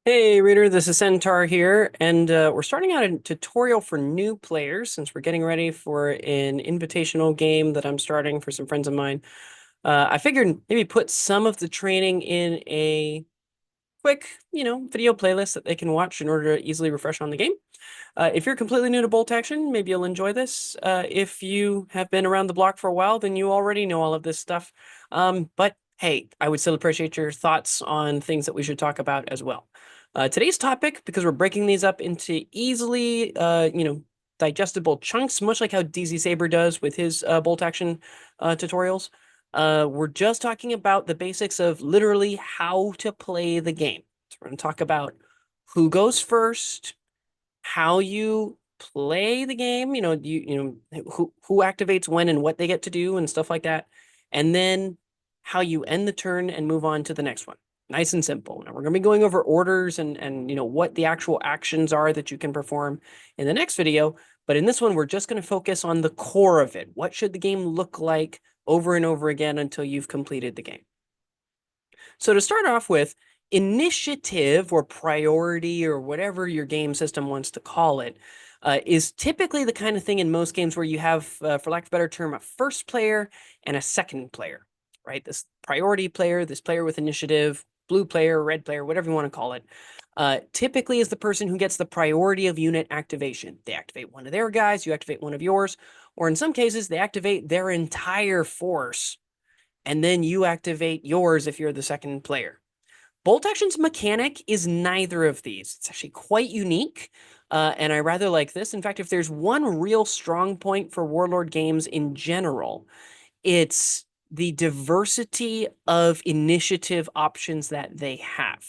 Hey reader, this is Centaur here, and we're starting out a tutorial for new players since we're getting ready for an invitational game that I'm starting for some friends of mine. I figured maybe put some of the training in a quick, video playlist that they can watch in order to easily refresh on the game. If you're completely new to Bolt Action, maybe you'll enjoy this. If you have been around the block for a while, then you already know all of this stuff. But hey, I would still appreciate your thoughts on things that we should talk about as well. Today's topic, because we're breaking these up into easily, digestible chunks, much like how DZ Saber does with his Bolt Action tutorials. We're just talking about the basics of literally how to play the game. So we're going to talk about who goes first, how you play the game, who activates when and what they get to do and stuff like that, and then how you end the turn and move on to the next one. Nice and simple. Now we're going to be going over orders and what the actual actions are that you can perform in the next video, but in this one we're just going to focus on the core of it. What should the game look like over and over again until you've completed the game? So to start off with, initiative or priority or whatever your game system wants to call it is typically the kind of thing in most games where you have, for lack of a better term, a first player and a second player, right? This priority player, this player with initiative, blue player, red player, whatever you want to call it, typically is the person who gets the priority of unit activation. They activate one of their guys, you activate one of yours, or in some cases, they activate their entire force and then you activate yours if you're the second player. Bolt Action's mechanic is neither of these. It's actually quite unique, and I rather like this. In fact, if there's one real strong point for Warlord games in general, it's the diversity of initiative options that they have.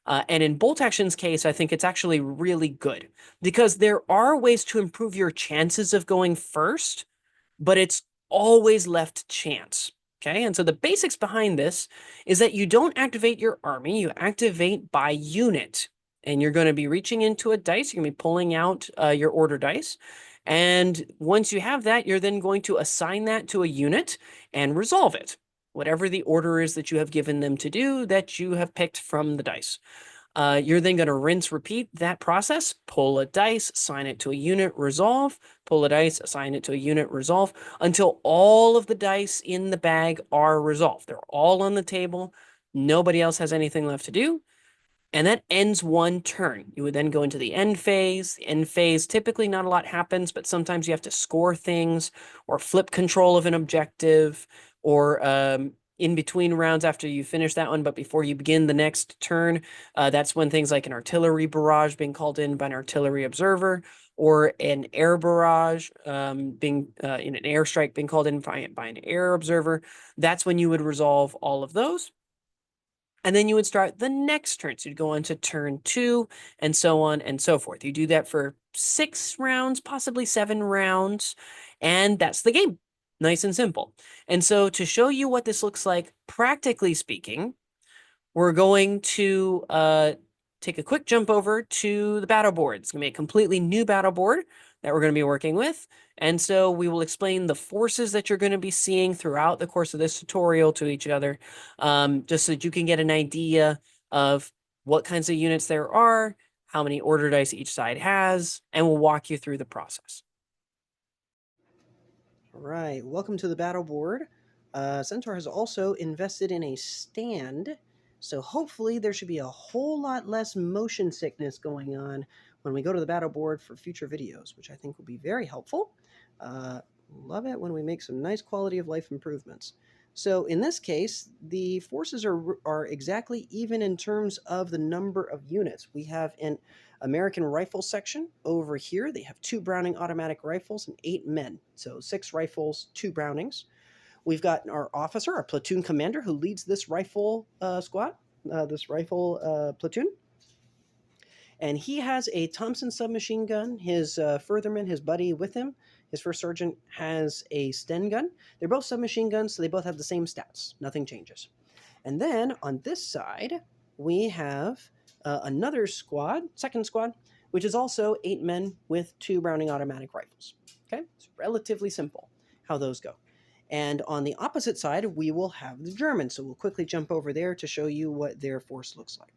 And in Bolt Action's case, I think it's actually really good because there are ways to improve your chances of going first, but it's always left chance. Okay, and so the basics behind this is that you don't activate your army, you activate by unit. And you're going to be reaching into a dice, you're going to be pulling out your order dice. And once you have that, you're then going to assign that to a unit and resolve it. Whatever the order is that you have given them to do that you have picked from the dice. You're then going to rinse, repeat that process, pull a dice, assign it to a unit, resolve, pull a dice, assign it to a unit, resolve, until all of the dice in the bag are resolved. They're all on the table. Nobody else has anything left to do. And that ends one turn. You would then go into the end phase. The end phase, typically not a lot happens, but sometimes you have to score things or flip control of an objective or in between rounds after you finish that one, but before you begin the next turn. That's when things like an artillery barrage being called in by an artillery observer or an air barrage being in an airstrike being called in by an air observer. That's when you would resolve all of those. And then you would start the next turn. So you'd go on to turn 2 and so on and so forth. You do that for 6 rounds, possibly 7 rounds, and that's the game. Nice and simple. And so to show you what this looks like, practically speaking, we're going to take a quick jump over to the battle board. It's going to be a completely new battle board that we're going to be working with. And so we will explain the forces that you're going to be seeing throughout the course of this tutorial to each other, just so that you can get an idea of what kinds of units there are, how many order dice each side has, and we'll walk you through the process. All right, welcome to the battle board. Centaur has also invested in a stand, so hopefully there should be a whole lot less motion sickness going on when we go to the battle board for future videos, which I think will be very helpful. Love it when we make some nice quality of life improvements. So in this case, the forces are exactly even in terms of the number of units. We have an American rifle section over here. They have 2 Browning automatic rifles and 8 men. So 6 rifles, 2 Brownings. We've got our officer, our platoon commander, who leads this rifle squad, this rifle platoon. And he has a Thompson submachine gun. His furtherman, his buddy with him, his first sergeant, has a Sten gun. They're both submachine guns, so they both have the same stats. Nothing changes. And then on this side, we have another squad, second squad, which is also 8 men with 2 Browning automatic rifles. Okay, it's relatively simple how those go. And on the opposite side, we will have the Germans. So we'll quickly jump over there to show you what their force looks like.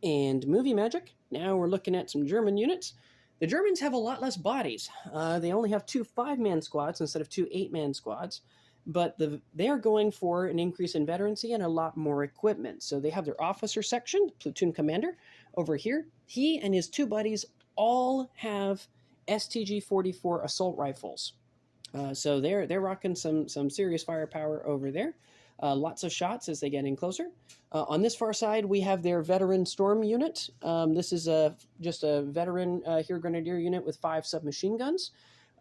And movie magic. Now we're looking at some German units. The Germans have a lot less bodies. They only have 2 5-man squads instead of 2 8-man squads. But they are going for an increase in veterancy and a lot more equipment. So they have their officer section, platoon commander, over here. He and his 2 buddies all have STG-44 assault rifles. So they're rocking some serious firepower over there. Lots of shots as they get in closer. On this far side, we have their veteran storm unit. This is just a veteran Heer Grenadier unit with 5 submachine guns.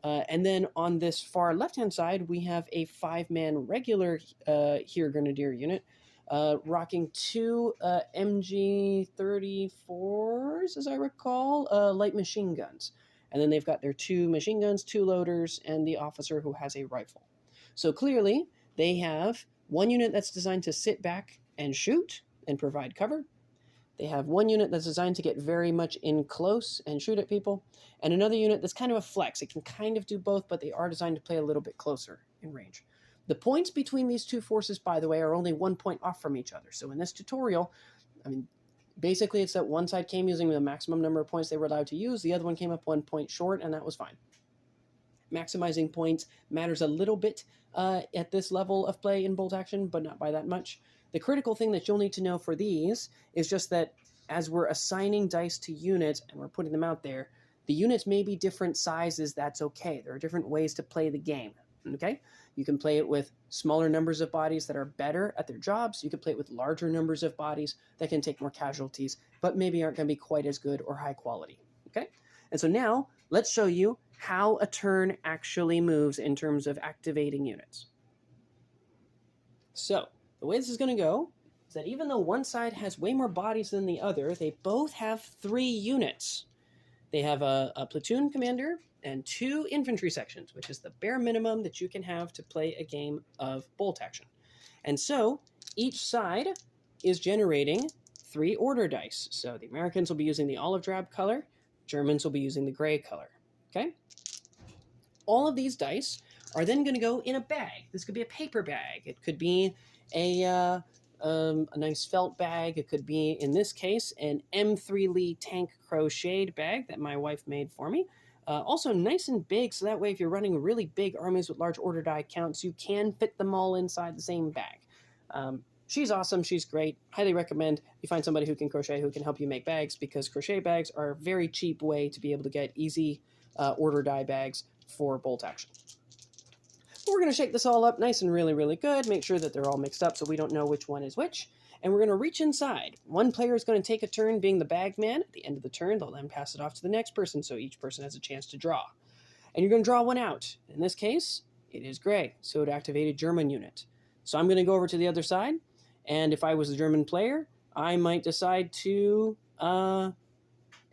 And then on this far left-hand side, we have a 5-man regular Heer Grenadier unit rocking 2 MG-34s, as I recall, light machine guns. And then they've got their 2 machine guns, 2 loaders, and the officer who has a rifle. So clearly, they have 1 unit that's designed to sit back and shoot and provide cover. They have 1 unit that's designed to get very much in close and shoot at people, and another unit that's kind of a flex. It can kind of do both, but they are designed to play a little bit closer in range. The points between these 2 forces, by the way, are only 1 point off from each other. So in this tutorial, I mean, basically it's that one side came using the maximum number of points they were allowed to use. The other one came up 1 point short, and that was fine. Maximizing points matters a little bit at this level of play in bolt action, but not by that much. The critical thing that you'll need to know for these is just that as we're assigning dice to units and we're putting them out there, the units may be different sizes. That's okay. There are different ways to play the game. Okay? You can play it with smaller numbers of bodies that are better at their jobs. You can play it with larger numbers of bodies that can take more casualties, but maybe aren't going to be quite as good or high quality. Okay? And so now let's show you how a turn actually moves in terms of activating units. So the way this is going to go is that even though one side has way more bodies than the other, they both have 3 units. They have a platoon commander and 2 infantry sections, which is the bare minimum that you can have to play a game of bolt action. And so each side is generating 3 order dice. So the Americans will be using the olive drab color, Germans will be using the gray color. Okay? All of these dice are then going to go in a bag. This could be a paper bag. It could be a nice felt bag. It could be, in this case, an M3 Lee tank crocheted bag that my wife made for me. Also nice and big, so that way if you're running really big armies with large order die counts, you can fit them all inside the same bag. She's awesome. She's great. Highly recommend you find somebody who can crochet, who can help you make bags, because crochet bags are a very cheap way to be able to get easy order die bags for bolt action. We're going to shake this all up nice and really, really good. Make sure that they're all mixed up so we don't know which one is which. And we're going to reach inside. One player is going to take a turn being the bag man. At the end of the turn, they'll then pass it off to the next person, so each person has a chance to draw. And you're going to draw one out. In this case, it is gray, so it activated German unit. So I'm going to go over to the other side, and if I was a German player, I might decide to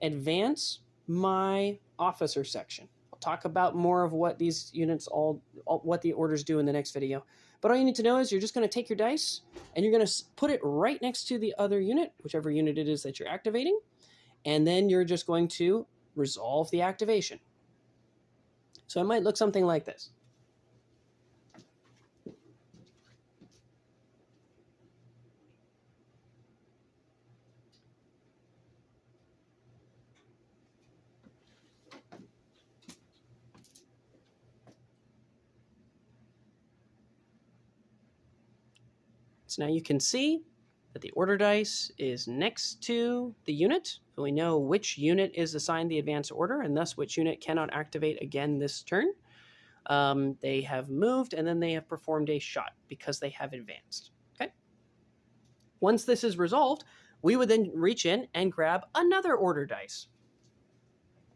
advance my officer section. Talk about more of what these units what the orders do in the next video. But all you need to know is you're just going to take your dice and you're going to put it right next to the other unit, whichever unit it is that you're activating, and then you're just going to resolve the activation. So it might look something like this. So now you can see that the order dice is next to the unit. So we know which unit is assigned the advance order, and thus which unit cannot activate again this turn. They have moved, and then they have performed a shot because they have advanced. Okay. Once this is resolved, we would then reach in and grab another order dice.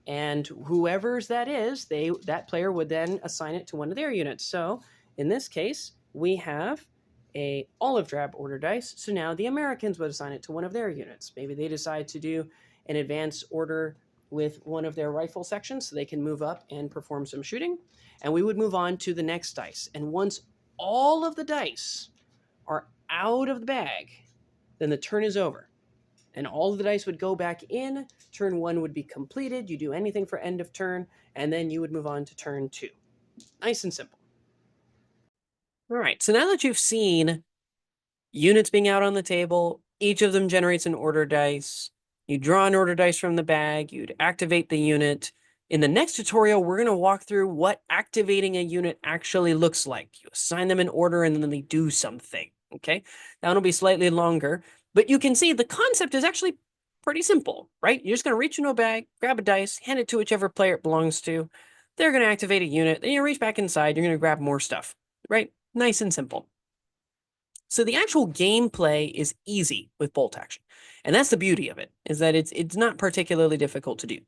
And whoever's that is, that player would then assign it to one of their units. So in this case, we have a olive drab order dice. So now the Americans would assign it to one of their units. Maybe they decide to do an advance order with one of their rifle sections so they can move up and perform some shooting. And we would move on to the next dice. And once all of the dice are out of the bag, then the turn is over. And all of the dice would go back in. Turn 1 would be completed. You do anything for end of turn, and then you would move on to turn 2. Nice and simple. All right, so now that you've seen units being out on the table, each of them generates an order dice, You draw an order dice from the bag, you'd activate the unit. In the next tutorial, we're going to walk through what activating a unit actually looks like. You assign them an order and then they do something, okay? That'll be slightly longer, but you can see the concept is actually pretty simple, right? You're just going to reach into a bag, grab a dice, hand it to whichever player it belongs to. They're going to activate a unit, then you reach back inside, you're going to grab more stuff, right? Nice and simple. So the actual gameplay is easy with bolt action. And that's the beauty of it, is that it's not particularly difficult to do.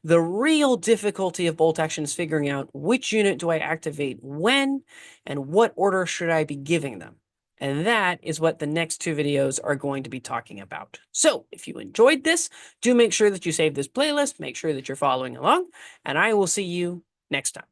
The real difficulty of bolt action is figuring out which unit do I activate when, and what order should I be giving them. And that is what the next two videos are going to be talking about. So if you enjoyed this, do make sure that you save this playlist, make sure that you're following along, and I will see you next time.